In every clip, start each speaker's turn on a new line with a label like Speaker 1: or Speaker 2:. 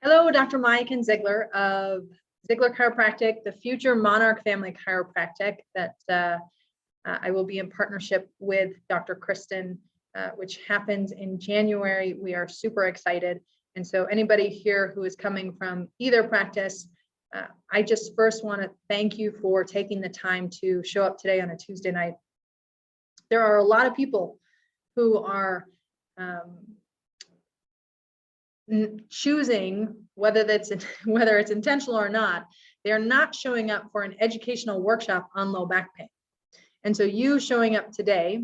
Speaker 1: Hello, Dr. Miaken Zeigler of Zeigler Chiropractic, the future Monarch family chiropractic that I will be in partnership with Dr. Kristen, which happens in January. We are super excited. And so anybody here who is coming from either practice, I just first want to thank you for taking the time to show up today on a Tuesday night. There are a lot of people who are choosing, whether it's intentional or not, they're not showing up for an educational workshop on low back pain. And so you showing up today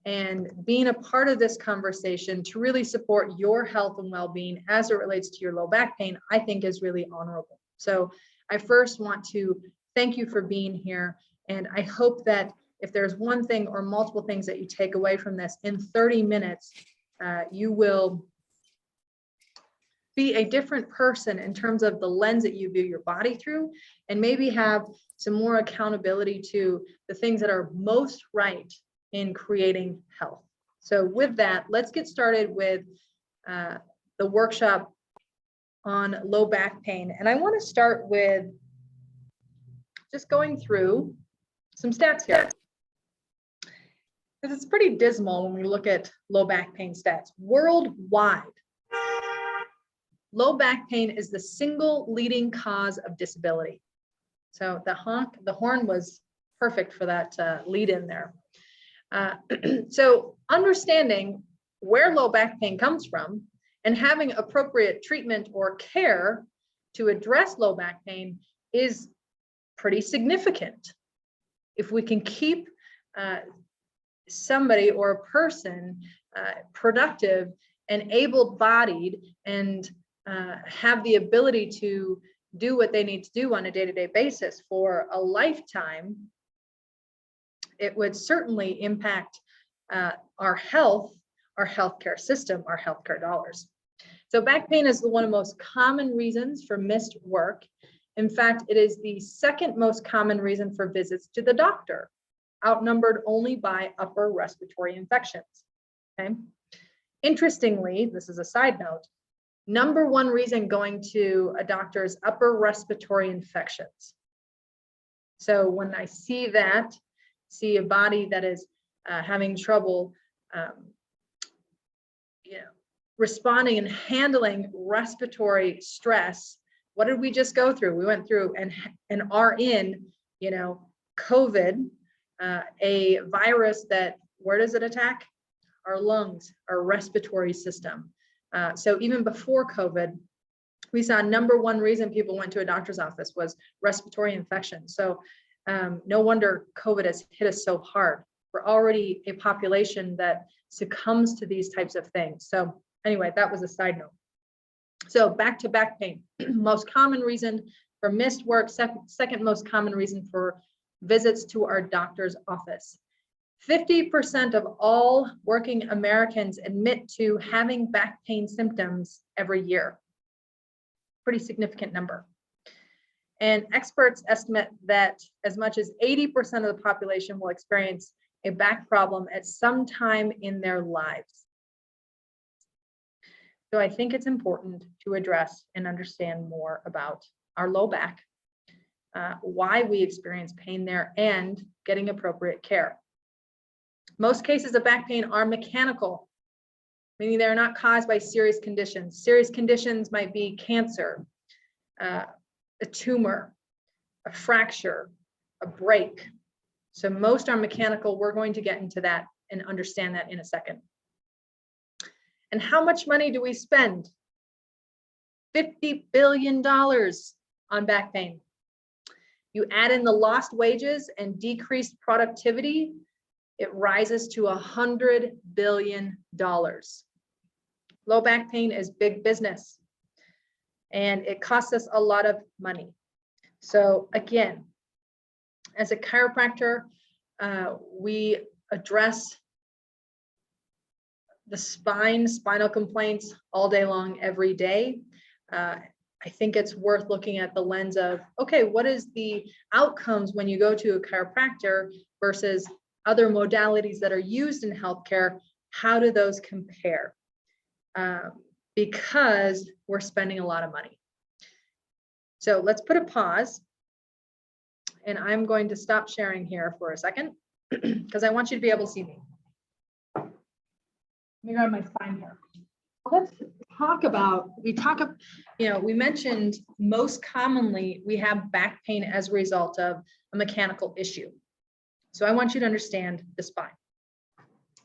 Speaker 1: and being a part of this conversation to really support your health and well-being as it relates to your low back pain, I think is really honorable. So I first want to thank you for being here. And I hope that if there's one thing or multiple things that you take away from this in 30 minutes, you will be a different person in terms of the lens that you view your body through, and maybe have some more accountability to the things that are most right in creating health. So with that, let's get started with the workshop on low back pain. And I want to start with just going through some stats here, because it's pretty dismal when we look at low back pain stats. Worldwide, low back pain is the single leading cause of disability. So the horn was perfect for that lead in there. So understanding where low back pain comes from and having appropriate treatment or care to address low back pain is pretty significant. If we can keep somebody or a person productive and able-bodied and have the ability to do what they need to do on a day-to-day basis for a lifetime, it would certainly impact our health, our healthcare system, our healthcare dollars. So back pain is one of the most common reasons for missed work. In fact, it is the second most common reason for visits to the doctor, outnumbered only by upper respiratory infections. Okay. Interestingly, this is a side note, number one reason going to a doctor is upper respiratory infections. So when I see a body that is having trouble responding and handling respiratory stress, what did we just go through? We went through and are in, COVID, a virus that, where does it attack? Our lungs, our respiratory system. So even before COVID, we saw number one reason people went to a doctor's office was respiratory infection. So no wonder COVID has hit us so hard. We're already a population that succumbs to these types of things. So anyway, that was a side note. So back to back pain, most common reason for missed work, second most common reason for visits to our doctor's office. 50% of all working Americans admit to having back pain symptoms every year. Pretty significant number. And experts estimate that as much as 80% of the population will experience a back problem at some time in their lives. So I think it's important to address and understand more about our low back, why we experience pain there, and getting appropriate care. Most cases of back pain are mechanical, meaning they're not caused by serious conditions. Serious conditions might be cancer, a tumor, a fracture, a break. So most are mechanical. We're going to get into that and understand that in a second. And how much money do we spend? $50 billion on back pain. You add in the lost wages and decreased productivity, it rises to $100 billion. Low back pain is big business, and it costs us a lot of money. So again, as a chiropractor, we address the spinal complaints all day long, every day. I think it's worth looking at the lens of, okay, what is the outcomes when you go to a chiropractor versus other modalities that are used in healthcare? How do those compare? because we're spending a lot of money. So let's put a pause, and I'm going to stop sharing here for a second because I want you to be able to see me. Let me grab my spine here. Let's talk about, we mentioned most commonly we have back pain as a result of a mechanical issue. So I want you to understand the spine.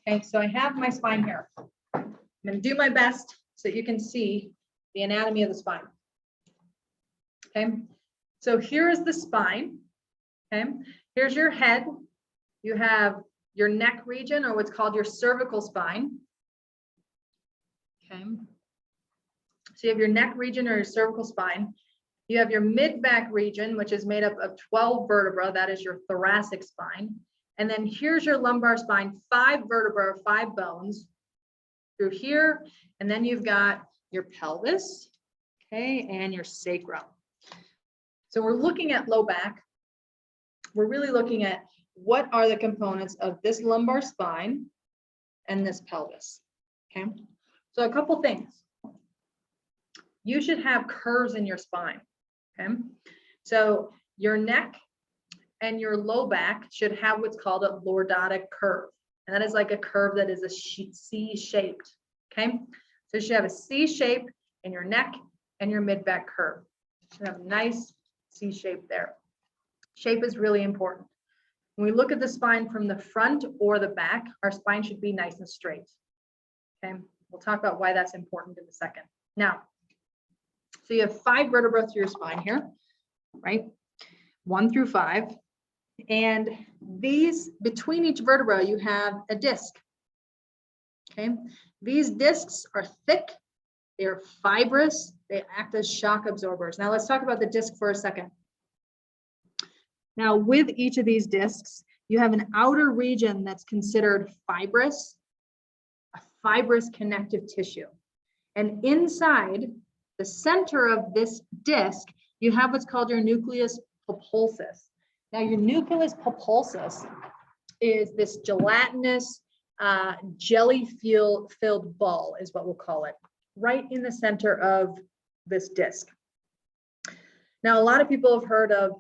Speaker 1: Okay, so I have my spine here. I'm going to do my best so you can see the anatomy of the spine. Okay, so here is the spine. Okay, here's your head. You have your neck region, or what's called your cervical spine. Okay, so you have your neck region or your cervical spine. You have your mid-back region, which is made up of 12 vertebrae. That is your thoracic spine. And then here's your lumbar spine, 5 vertebrae, 5 bones through here. And then you've got your pelvis, okay, and your sacrum. So we're looking at low back. We're really looking at what are the components of this lumbar spine and this pelvis, okay? So a couple things. You should have curves in your spine, okay? So your neck and your low back should have what's called a lordotic curve. And that is like a curve that is a C-shaped, okay? So you should have a C shape in your neck and your mid-back curve. You should have a nice C shape there. Shape is really important. When we look at the spine from the front or the back, our spine should be nice and straight, okay? We'll talk about why that's important in a second. Now, so you have 5 vertebrae through your spine here, right? 1 through 5. And these, between each vertebra, you have a disc, okay? These discs are thick, they're fibrous, they act as shock absorbers. Now let's talk about the disc for a second. Now with each of these discs, you have an outer region that's considered fibrous, a fibrous connective tissue. And inside the center of this disc, you have what's called your nucleus pulposus. Now your nucleus pulposus is this gelatinous, jelly-filled ball is what we'll call it, right in the center of this disc. Now, a lot of people have heard of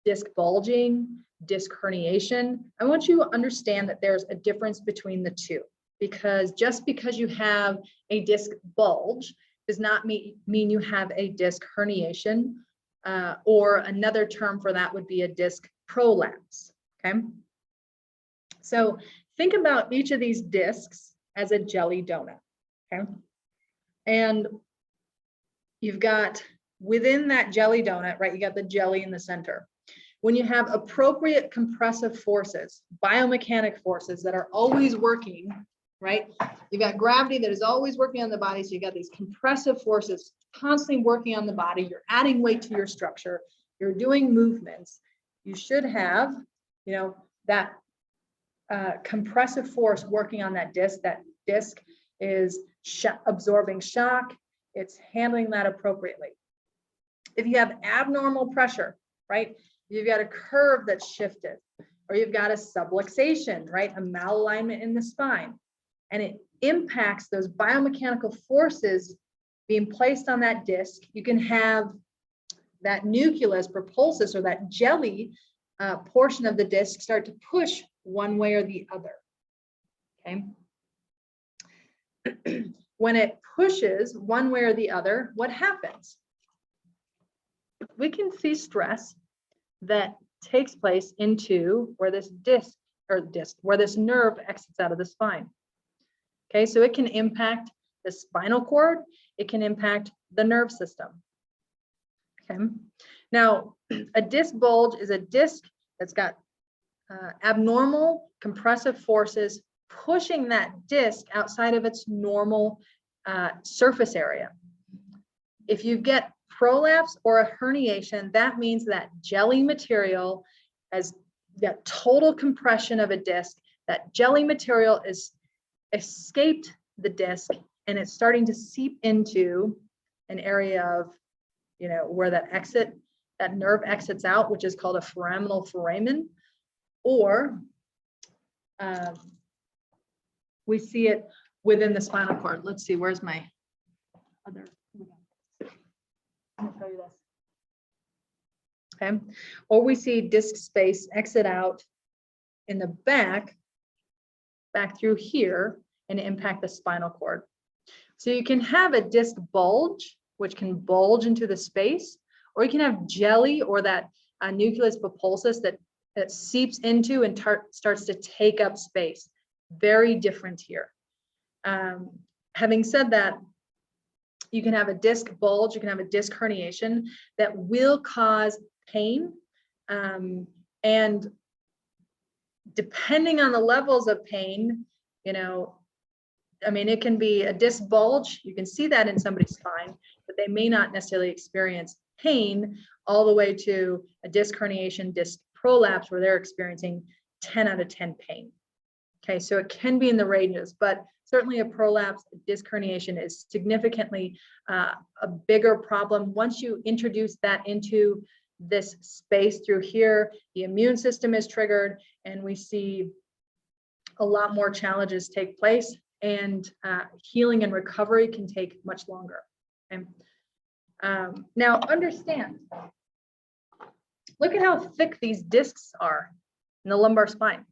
Speaker 1: disc bulging, disc herniation. I want you to understand that there's a difference between the two, because just because you have a disc bulge does not mean you have a disc herniation, or another term for that would be a disc prolapse, okay? So think about each of these discs as a jelly donut, okay? And you've got within that jelly donut, right, you got the jelly in the center. When you have appropriate compressive forces, biomechanic forces that are always working, right? You've got gravity that is always working on the body. So you got these compressive forces constantly working on the body. You're adding weight to your structure. You're doing movements. You should have, that compressive force working on that disc. That disc is absorbing shock. It's handling that appropriately. If you have abnormal pressure, right? You've got a curve that's shifted, or you've got a subluxation, right? A malalignment in the spine, and it impacts those biomechanical forces being placed on that disc. You can have that nucleus pulposus, or that jelly portion of the disc, start to push one way or the other, okay? When it pushes one way or the other, what happens? We can see stress that takes place into where this where this nerve exits out of the spine. Okay, so it can impact the spinal cord, it can impact the nerve system. Okay, now a disc bulge is a disc that's got abnormal compressive forces pushing that disc outside of its normal surface area. If you get prolapse or a herniation, that means that jelly material has that total compression of a disc. That jelly material is escaped the disc, and it's starting to seep into an area of, where that nerve exits out, which is called a foraminal foramen, or we see it within the spinal cord. Let's see, where's my other. Let me show you this. Okay, or we see disc space exit out in the back through here and impact the spinal cord. So you can have a disc bulge, which can bulge into the space, or you can have jelly or that nucleus pulposus that seeps into and starts to take up space. Very different here. Having said that, you can have a disc bulge, you can have a disc herniation that will cause pain. And depending on the levels of pain, you know, I mean, it can be a disc bulge. You can see that in somebody's spine, but they may not necessarily experience pain all the way to a disc herniation, disc prolapse, where they're experiencing 10 out of 10 pain. Okay, so it can be in the ranges, but certainly a prolapse, a disc herniation is significantly a bigger problem. Once you introduce that into this space through here, the immune system is triggered, and we see a lot more challenges take place, and healing and recovery can take much longer. Okay? Now understand, look at how thick these discs are in the lumbar spine,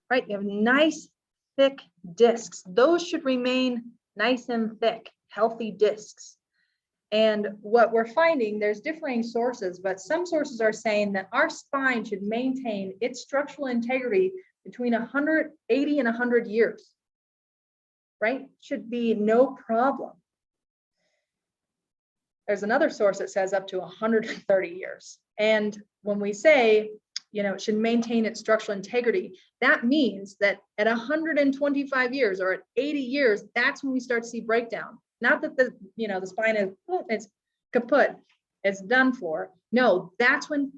Speaker 1: right? You have nice thick discs. Those should remain nice and thick, healthy discs. And what we're finding, there's differing sources, but some sources are saying that our spine should maintain its structural integrity between 180 and 100 years, right? Should be no problem. There's another source that says up to 130 years. And when we say, you know, it should maintain its structural integrity, that means that at 125 years or at 80 years, that's when we start to see breakdown. Not that the, you know, the spine is, it's kaput, it's done for. No, that's when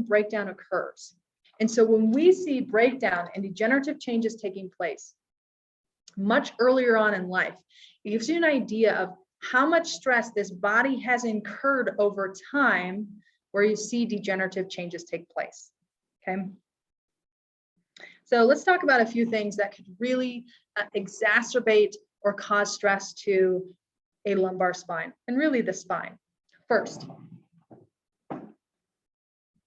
Speaker 1: breakdown occurs. And so when we see breakdown and degenerative changes taking place much earlier on in life, it gives you an idea of how much stress this body has incurred over time, where you see degenerative changes take place. Okay. So let's talk about a few things that could really exacerbate or cause stress to a lumbar spine, and really the spine. First,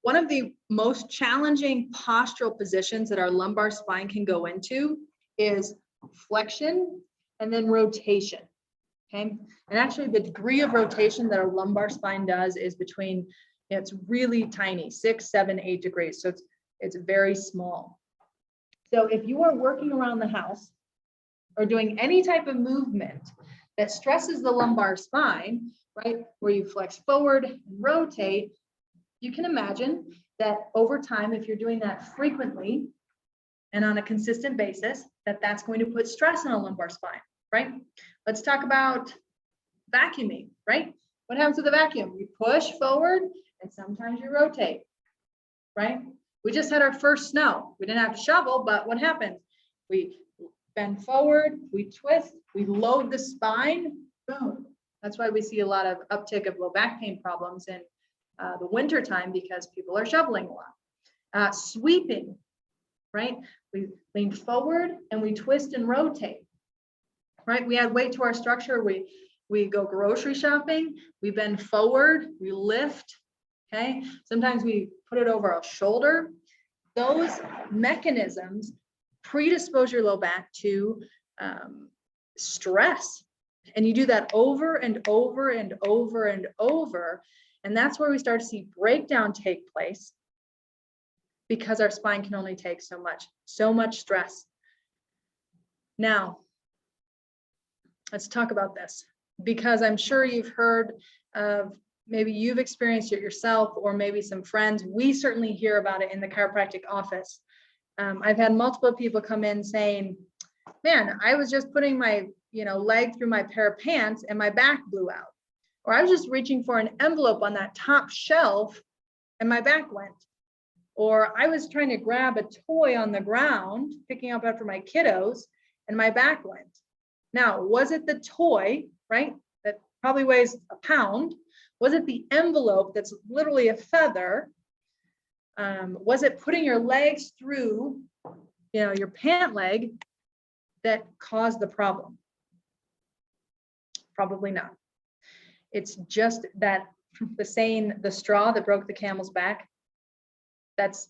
Speaker 1: one of the most challenging postural positions that our lumbar spine can go into is flexion and then rotation. Okay, and actually the degree of rotation that our lumbar spine does is between, it's really tiny, 6, 7, 8 degrees. So it's very small. So if you are working around the house or doing any type of movement that stresses the lumbar spine, right, where you flex forward and rotate, you can imagine that over time, if you're doing that frequently and on a consistent basis, that's going to put stress on a lumbar spine, right? Let's talk about vacuuming, right? What happens with the vacuum? You push forward and sometimes you rotate, right? We just had our first snow. We didn't have to shovel, but what happened? We bend forward, we twist, we load the spine, boom. That's why we see a lot of uptick of low back pain problems in the winter time, because people are shoveling a lot. Sweeping, right? We lean forward and we twist and rotate, right? We add weight to our structure. We go grocery shopping, we bend forward, we lift, okay? Sometimes we put it over our shoulder. Those mechanisms predispose your low back to stress. And you do that over and over and over and over. And that's where we start to see breakdown take place, because our spine can only take so much stress. Now, let's talk about this, because I'm sure you've heard of, maybe you've experienced it yourself, or maybe some friends. We certainly hear about it in the chiropractic office. I've had multiple people come in saying, man, I was just putting my leg through my pair of pants and my back blew out. Or I was just reaching for an envelope on that top shelf and my back went. Or I was trying to grab a toy on the ground, picking up after my kiddos, and my back went. Now, was it the toy, right, that probably weighs a pound? Was it the envelope that's literally a feather? Was it putting your legs through, your pant leg that caused the problem? Probably not. It's just that the saying, the straw that broke the camel's back, that's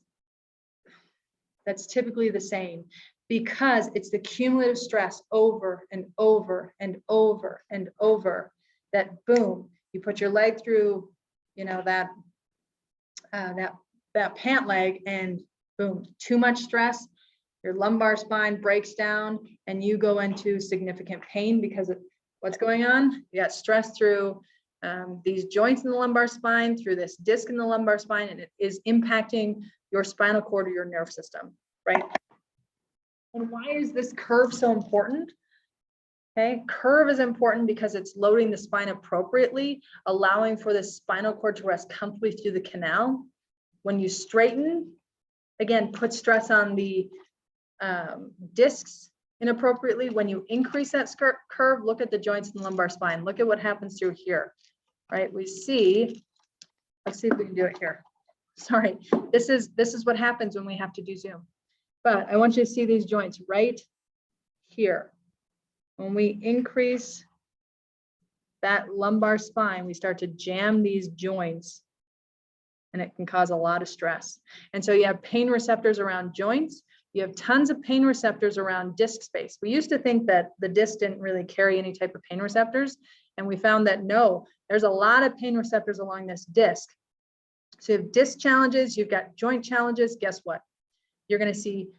Speaker 1: typically the same, because it's the cumulative stress over and over and over and over that boom, you put your leg through, you know, that pant leg, and boom, too much stress, your lumbar spine breaks down and you go into significant pain because of what's going on. You got stress through these joints in the lumbar spine, through this disc in the lumbar spine, and it is impacting your spinal cord or your nerve system, right? And why is this curve so important? Okay, curve is important because it's loading the spine appropriately, allowing for the spinal cord to rest comfortably through the canal. When you straighten, again, put stress on the discs inappropriately. When you increase that curve, look at the joints in the lumbar spine. Look at what happens through here, right? We see, let's see if we can do it here. Sorry, this is what happens when we have to do Zoom. But I want you to see these joints right here. When we increase that lumbar spine, we start to jam these joints, and it can cause a lot of stress. And so you have pain receptors around joints. You have tons of pain receptors around disc space. We used to think that the disc didn't really carry any type of pain receptors, and we found that no, there's a lot of pain receptors along this disc. So you have disc challenges, you've got joint challenges. Guess what? You're going to see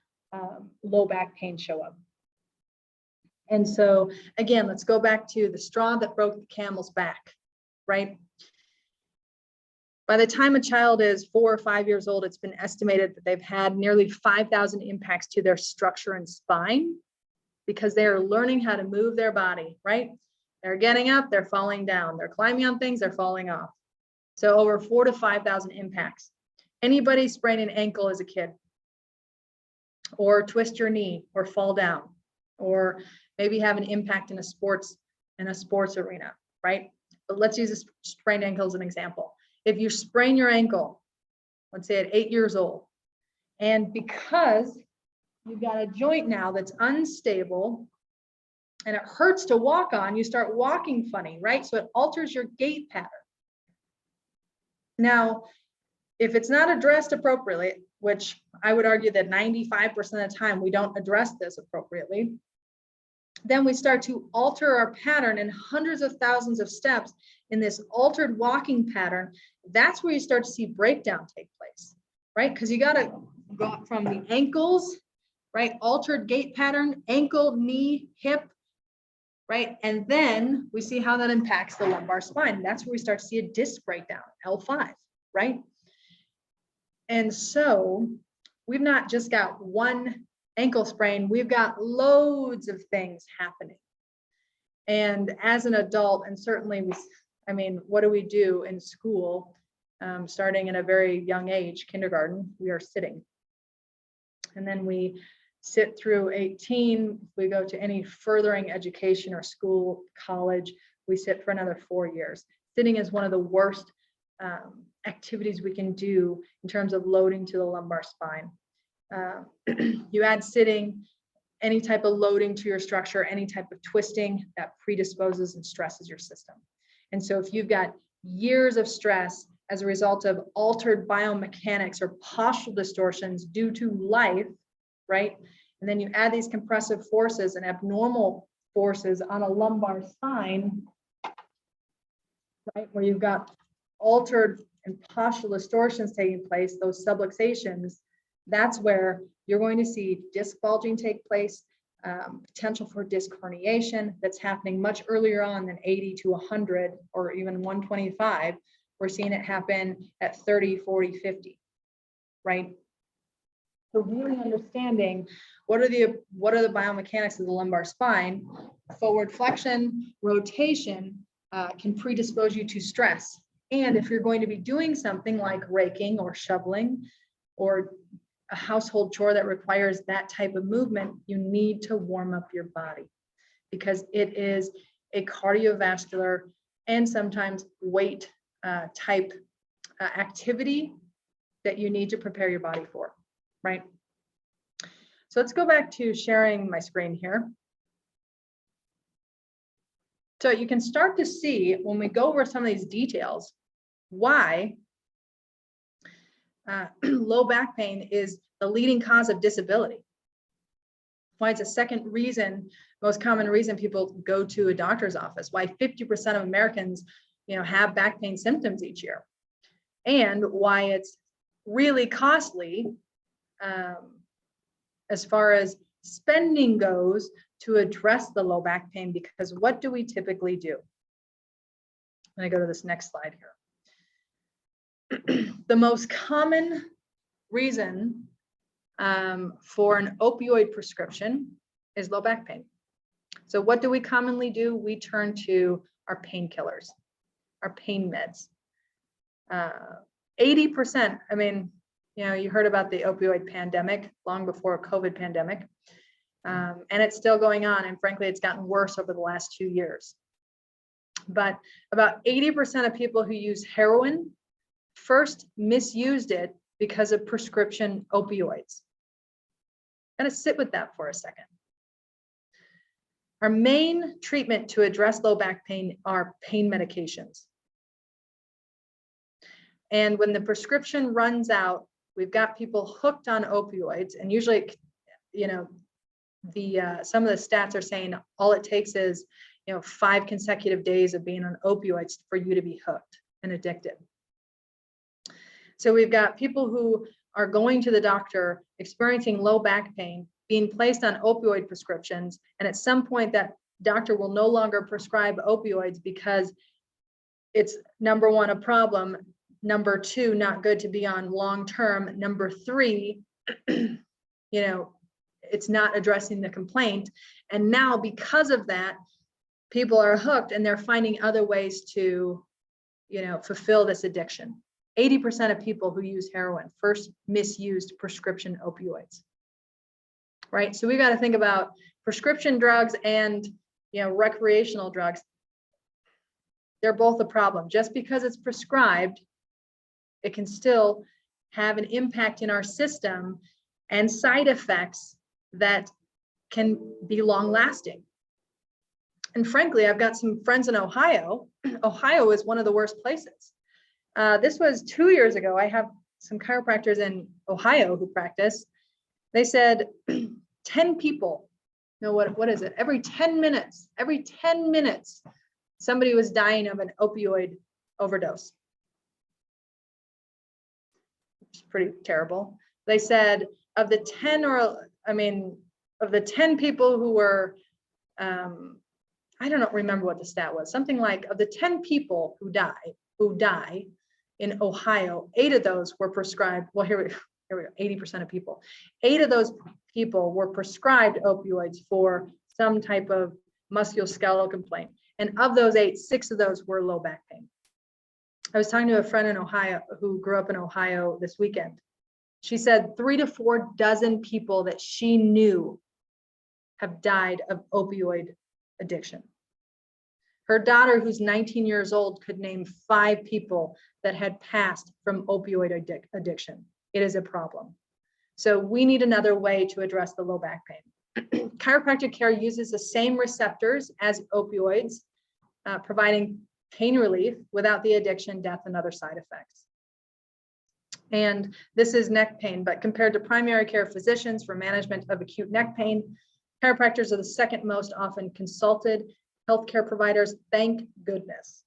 Speaker 1: low back pain show up. And so again, let's go back to the straw that broke the camel's back, right? By the time a child is 4 or 5 years old, it's been estimated that they've had nearly 5,000 impacts to their structure and spine, because they are learning how to move their body, right? They're getting up, they're falling down, they're climbing on things, they're falling off. So over 4,000 to 5,000 impacts. Anybody sprain an ankle as a kid, or twist your knee, or fall down, or maybe have an impact in a sports arena, right? But let's use a sprained ankle as an example. If you sprain your ankle, let's say at 8 years old, and because you've got a joint now that's unstable and it hurts to walk on, you start walking funny, right? So it alters your gait pattern. Now, if it's not addressed appropriately, which I would argue that 95% of the time we don't address this appropriately, then we start to alter our pattern in hundreds of thousands of steps in this altered walking pattern. That's where you start to see breakdown take place, right? Because you got to go from the ankles, right? Altered gait pattern, ankle, knee, hip, right? And then we see how that impacts the lumbar spine. That's where we start to see a disc breakdown, L5, right? And so we've not just got one ankle sprain, we've got loads of things happening. And as an adult, and certainly what do we do in school? Starting at a very young age, kindergarten, we are sitting. And then we sit through 18. If we go to any furthering education or school, college, we sit for another 4 years. Sitting is one of the worst activities we can do in terms of loading to the lumbar spine. You add sitting, any type of loading to your structure, any type of twisting, that predisposes and stresses your system. And so if you've got years of stress as a result of altered biomechanics or postural distortions due to life, right? And then you add these compressive forces and abnormal forces on a lumbar spine, right? Where you've got altered and postural distortions taking place, those subluxations, that's where you're going to see disc bulging take place, potential for disc herniation that's happening much earlier on than 80 to 100 or even 125. We're seeing it happen at 30, 40, 50, right? So really understanding what are the biomechanics of the lumbar spine. Forward flexion, rotation can predispose you to stress. And if you're going to be doing something like raking or shoveling or a household chore that requires that type of movement, you need to warm up your body, because it is a cardiovascular and sometimes weight type activity that you need to prepare your body for, right? So let's go back to sharing my screen here. So you can start to see when we go over some of these details, why low back pain is the leading cause of disability. Why it's a second reason, most common reason people go to a doctor's office. Why 50% of Americans, have back pain symptoms each year, and why it's really costly as far as spending goes to address the low back pain. Because what do we typically do? I'm going to go to this next slide here. The most common reason for an opioid prescription is low back pain. So what do we commonly do? We turn to our painkillers, our pain meds. 80%, I mean, you heard about the opioid pandemic long before COVID pandemic, and it's still going on. And frankly, it's gotten worse over the last 2 years. But about 80% of people who use heroin first misused it because of prescription opioids. I'm going to sit with that for a second. Our main treatment to address low back pain are pain medications. And when the prescription runs out, we've got people hooked on opioids, and usually, some of the stats are saying all it takes is, 5 consecutive days of being on opioids for you to be hooked and addicted. So we've got people who are going to the doctor, experiencing low back pain, being placed on opioid prescriptions, and at some point that doctor will no longer prescribe opioids because it's, number one, a problem, number two, not good to be on long term, number three, it's not addressing the complaint. And now because of that, people are hooked and they're finding other ways to, fulfill this addiction. 80% of people who use heroin first misused prescription opioids, right? So we got to think about prescription drugs and, recreational drugs. They're both a problem. Just because it's prescribed, it can still have an impact in our system and side effects that can be long lasting. And frankly, I've got some friends in Ohio. Ohio is one of the worst places. This was 2 years ago. I have some chiropractors in Ohio who practice. They said 10 people, what is it? Every 10 minutes, somebody was dying of an opioid overdose. It's pretty terrible. They said of the 10 people who were, I don't remember what the stat was, something like of the 10 people who die in Ohio, 8 of those were prescribed, well, here we go, 80% of people. 8 of those people were prescribed opioids for some type of musculoskeletal complaint. And of those 8, 6 of those were low back pain. I was talking to a friend in Ohio who grew up in Ohio this weekend. She said 3 to 4 dozen people that she knew have died of opioid addiction. Her daughter, who's 19 years old, could name 5 people that had passed from opioid addiction. It is a problem. So we need another way to address the low back pain. Chiropractic care uses the same receptors as opioids, providing pain relief without the addiction, death, and other side effects. And this is neck pain, but compared to primary care physicians for management of acute neck pain, chiropractors are the second most often consulted healthcare providers, thank goodness.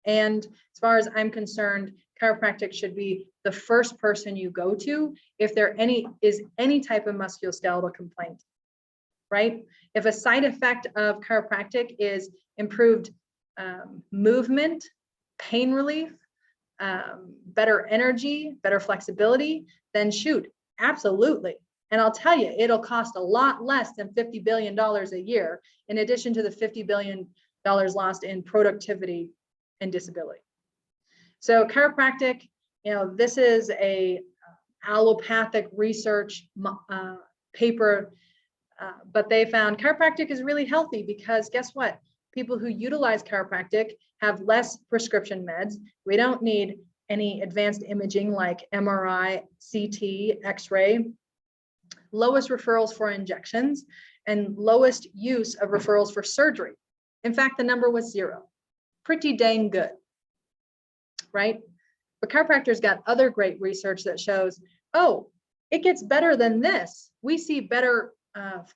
Speaker 1: And as far as I'm concerned, chiropractic should be the first person you go to if there is any type of musculoskeletal complaint, right? If a side effect of chiropractic is improved movement, pain relief, better energy, better flexibility, then shoot, absolutely. And I'll tell you, it'll cost a lot less than $50 billion a year, in addition to the $50 billion lost in productivity and disability. So chiropractic, this is a allopathic research paper, but they found chiropractic is really healthy because guess what? People who utilize chiropractic have less prescription meds. We don't need any advanced imaging like MRI, CT, X-ray, lowest referrals for injections, and lowest use of referrals for surgery. In fact, the number was 0. Pretty dang good, right? But chiropractors got other great research that shows, oh, it gets better than this. We see better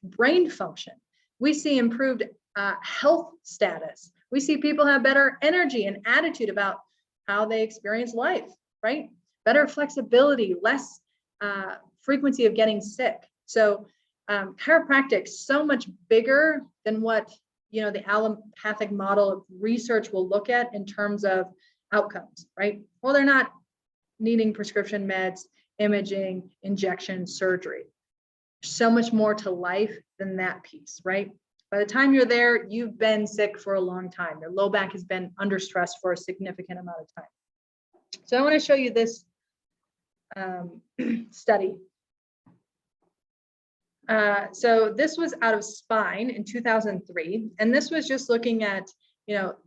Speaker 1: brain function. We see improved health status. We see people have better energy and attitude about how they experience life, right? Better flexibility, less frequency of getting sick. So chiropractic so much bigger than what the allopathic model of research will look at in terms of outcomes, right? Well, they're not needing prescription meds, imaging, injection, surgery. So much more to life than that piece, right? By the time you're there, you've been sick for a long time. Your low back has been under stress for a significant amount of time. So I want to show you this study. So this was out of Spine in 2003, and this was just looking at,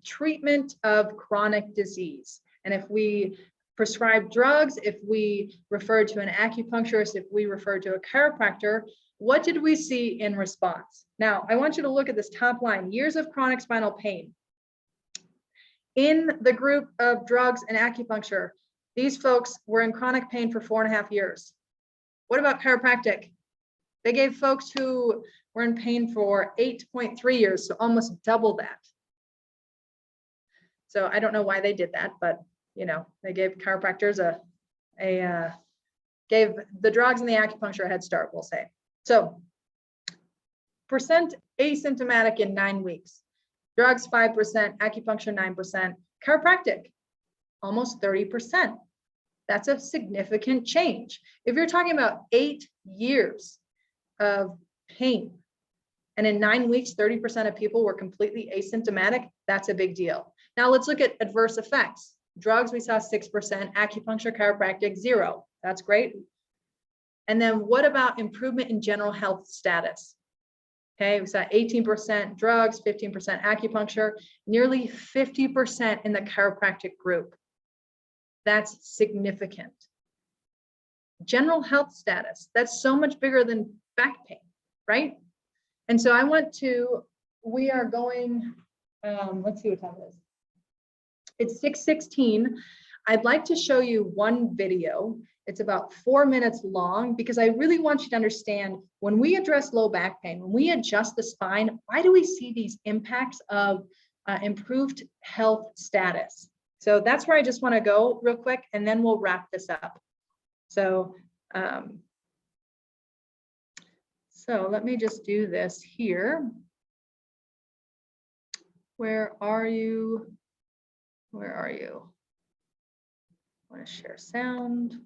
Speaker 1: treatment of chronic disease. And if we prescribe drugs, if we refer to an acupuncturist, if we refer to a chiropractor, what did we see in response? Now, I want you to look at this top line, years of chronic spinal pain. In the group of drugs and acupuncture, these folks were in chronic pain for 4.5 years. What about chiropractic? They gave folks who were in pain for 8.3 years, so almost double that. So I don't know why they did that, but they gave chiropractors gave the drugs and the acupuncture a head start, we'll say. So percent asymptomatic in 9 weeks, drugs 5%, acupuncture 9%, chiropractic almost 30%. That's a significant change. If you're talking about 8 years of pain, and in 9 weeks, 30% of people were completely asymptomatic, that's a big deal. Now let's look at adverse effects. Drugs, we saw 6%, acupuncture, chiropractic, 0. That's great. And then what about improvement in general health status? Okay, we saw 18% drugs, 15% acupuncture, nearly 50% in the chiropractic group. That's significant. General health status, that's so much bigger than back pain, right? And so we are going, let's see what time it is. It's 6:16. I'd like to show you one video. It's about 4 minutes long because I really want you to understand when we address low back pain, when we adjust the spine, why do we see these impacts of improved health status? So that's where I just want to go real quick, and then we'll wrap this up. So let me just do this here. Where are you? Where are you? I want to share sound.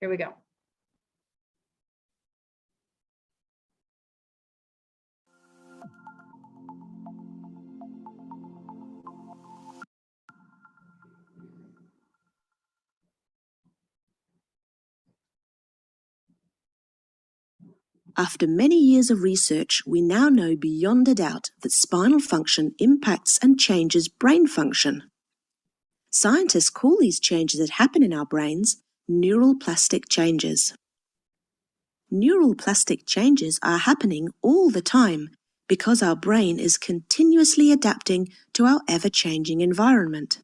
Speaker 1: Here we go.
Speaker 2: After many years of research, we now know beyond a doubt that spinal function impacts and changes brain function. Scientists call these changes that happen in our brains neural plastic changes. Neural plastic changes are happening all the time because our brain is continuously adapting to our ever-changing environment.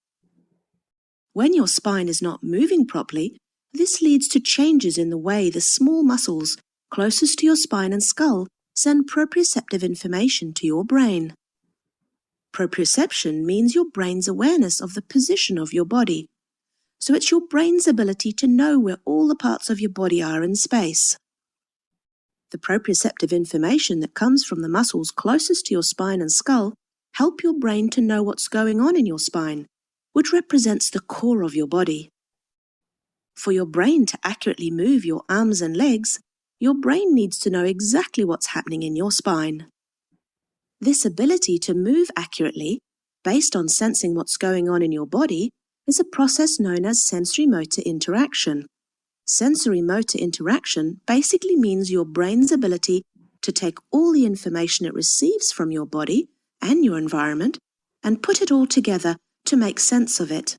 Speaker 2: When your spine is not moving properly, this leads to changes in the way the small muscles closest to your spine and skull send proprioceptive information to your brain. Proprioception means your brain's awareness of the position of your body. So it's your brain's ability to know where all the parts of your body are in space. The proprioceptive information that comes from the muscles closest to your spine and skull help your brain to know what's going on in your spine, which represents the core of your body. For your brain to accurately move your arms and legs, your brain needs to know exactly what's happening in your spine. This ability to move accurately, based on sensing what's going on in your body, is a process known as sensory-motor interaction. Sensory-motor interaction basically means your brain's ability to take all the information it receives from your body and your environment and put it all together to make sense of it,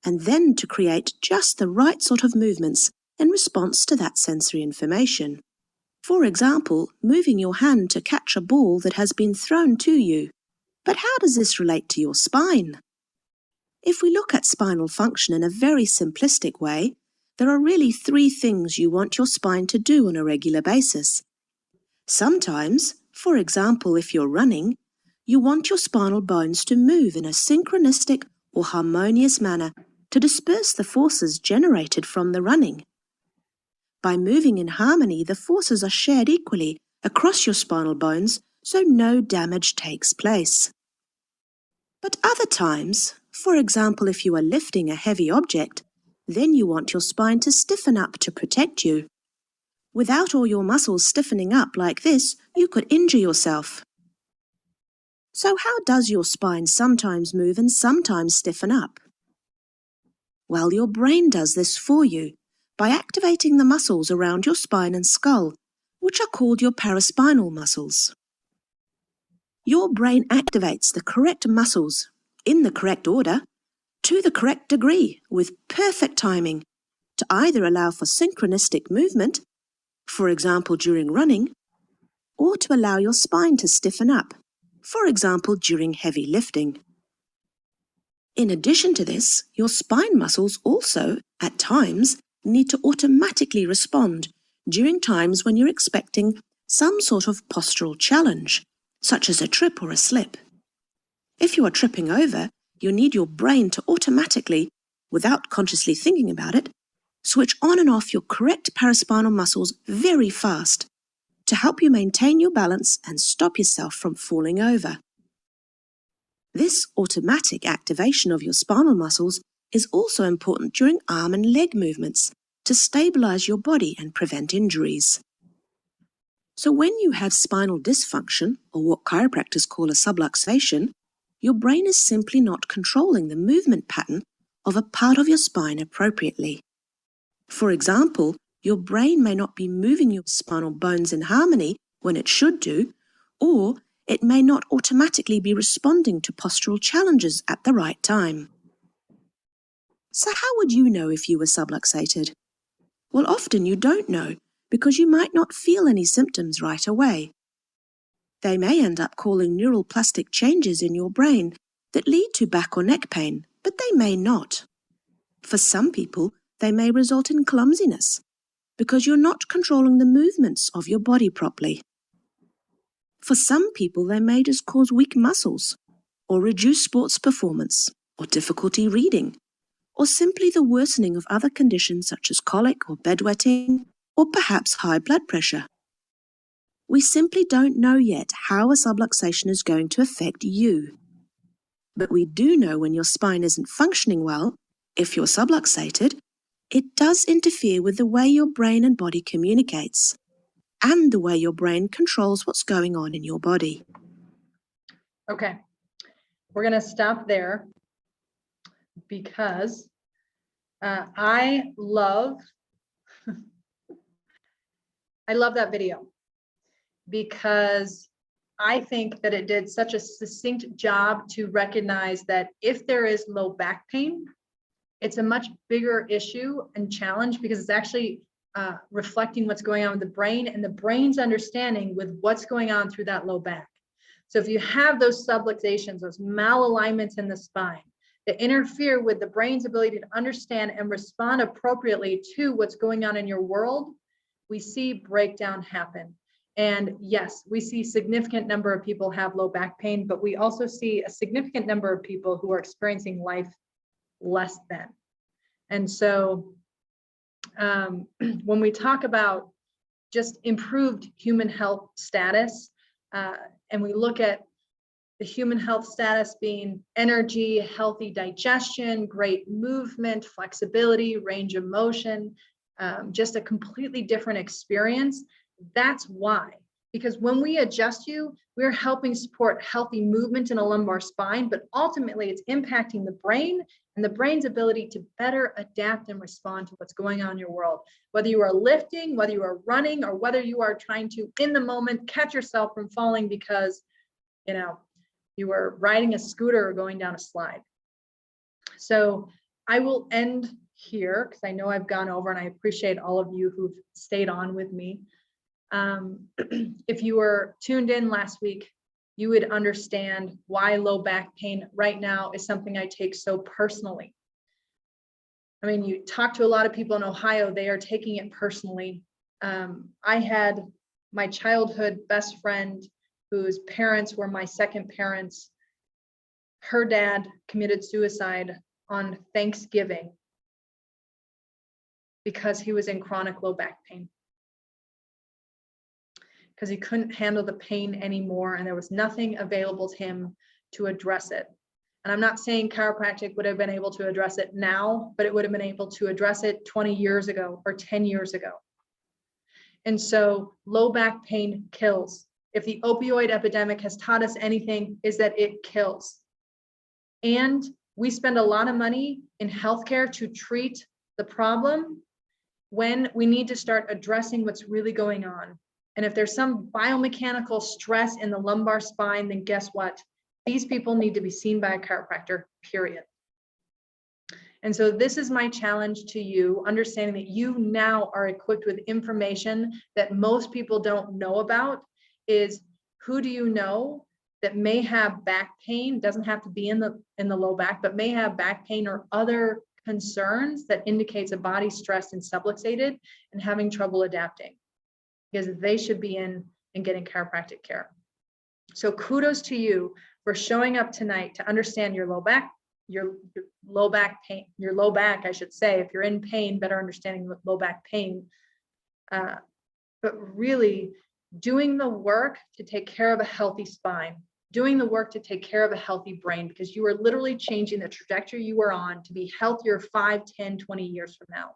Speaker 2: and then to create just the right sort of movements in response to that sensory information. For example, moving your hand to catch a ball that has been thrown to you. But how does this relate to your spine? If we look at spinal function in a very simplistic way, there are really three things you want your spine to do on a regular basis. Sometimes, for example, if you're running, you want your spinal bones to move in a synchronistic or harmonious manner to disperse the forces generated from the running. By moving in harmony, the forces are shared equally across your spinal bones so no damage takes place. But other times, for example if you are lifting a heavy object, then you want your spine to stiffen up to protect you. Without all your muscles stiffening up like this, you could injure yourself. So how does your spine sometimes move and sometimes stiffen up? Well, your brain does this for you by activating the muscles around your spine and skull, which are called your paraspinal muscles. Your brain activates the correct muscles, in the correct order, to the correct degree, with perfect timing, to either allow for synchronistic movement, for example during running, or to allow your spine to stiffen up, for example during heavy lifting. In addition to this, your spine muscles also, at times, need to automatically respond during times when you're expecting some sort of postural challenge, such as a trip or a slip. If you are tripping over, you need your brain to automatically, without consciously thinking about it, switch on and off your correct paraspinal muscles very fast to help you maintain your balance and stop yourself from falling over. This automatic activation of your spinal muscles is also important during arm and leg movements to stabilize your body and prevent injuries. So when you have spinal dysfunction, or what chiropractors call a subluxation, your brain is simply not controlling the movement pattern of a part of your spine appropriately. For example, your brain may not be moving your spinal bones in harmony when it should do, or it may not automatically be responding to postural challenges at the right time. So how would you know if you were subluxated? Well, often you don't know because you might not feel any symptoms right away. They may end up causing neural plastic changes in your brain that lead to back or neck pain, but they may not. For some people, they may result in clumsiness because you're not controlling the movements of your body properly. For some people, they may just cause weak muscles, or reduce sports performance, or difficulty reading, or simply the worsening of other conditions such as colic or bedwetting, or perhaps high blood pressure. We simply don't know yet how a subluxation is going to affect you. But we do know when your spine isn't functioning well, if you're subluxated, it does interfere with the way your brain and body communicates, and the way your brain controls what's going on in your body.
Speaker 1: Okay, we're going to stop there because I love that video, because I think that it did such a succinct job to recognize that if there is low back pain, it's a much bigger issue and challenge because it's actually reflecting what's going on with the brain and the brain's understanding with what's going on through that low back. So if you have those subluxations, those malalignments in the spine that interfere with the brain's ability to understand and respond appropriately to what's going on in your world, we see breakdown happen. And yes, we see a significant number of people have low back pain, but we also see a significant number of people who are experiencing life less than. And so when we talk about just improved human health status, and we look at the human health status being energy, healthy digestion, great movement, flexibility, range of motion, just a completely different experience. That's why, because when we adjust you, we're helping support healthy movement in a lumbar spine, but ultimately it's impacting the brain and the brain's ability to better adapt and respond to what's going on in your world. Whether you are lifting, whether you are running, or whether you are trying to, in the moment, catch yourself from falling because, you were riding a scooter or going down a slide. So I will end here because I know I've gone over, and I appreciate all of you who've stayed on with me. If you were tuned in last week, you would understand why low back pain right now is something I take so personally. I mean, you talk to a lot of people in Ohio, they are taking it personally. I had my childhood best friend whose parents were my second parents. Her dad committed suicide on Thanksgiving because he was in chronic low back pain, because he couldn't handle the pain anymore and there was nothing available to him to address it. And I'm not saying chiropractic would have been able to address it now, but it would have been able to address it 20 years ago or 10 years ago. And so low back pain kills. If the opioid epidemic has taught us anything, is that it kills. And we spend a lot of money in healthcare to treat the problem when we need to start addressing what's really going on. And if there's some biomechanical stress in the lumbar spine, then guess what? These people need to be seen by a chiropractor, period. And so this is my challenge to you, understanding that you now are equipped with information that most people don't know about, is who do you know that may have back pain, doesn't have to be in the low back, but may have back pain or other concerns that indicates a body stressed and subluxated and having trouble adapting, because they should be in and getting chiropractic care. So kudos to you for showing up tonight to understand your low back, your low back pain, your low back, I should say. If you're in pain, better understanding low back pain, but really doing the work to take care of a healthy spine, doing the work to take care of a healthy brain, because you are literally changing the trajectory you were on to be healthier 5, 10, 20 years from now.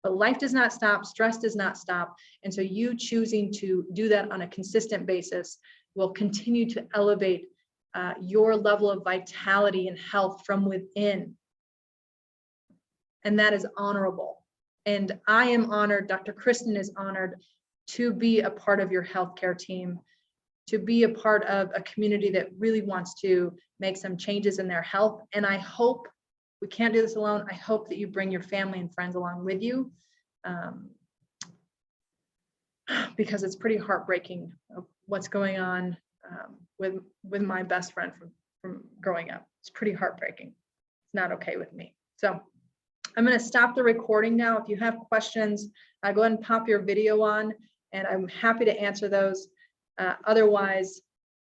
Speaker 1: But life does not stop, stress does not stop. And so you choosing to do that on a consistent basis will continue to elevate your level of vitality and health from within. And that is honorable. And I am honored, Dr. Kristen is honored to be a part of your healthcare team, to be a part of a community that really wants to make some changes in their health. And I hope, we can't do this alone, I hope that you bring your family and friends along with you, because it's pretty heartbreaking what's going on with my best friend from growing up. It's pretty heartbreaking. It's not okay with me. So I'm going to stop the recording now. If you have questions, go ahead and pop your video on, and I'm happy to answer those. Otherwise,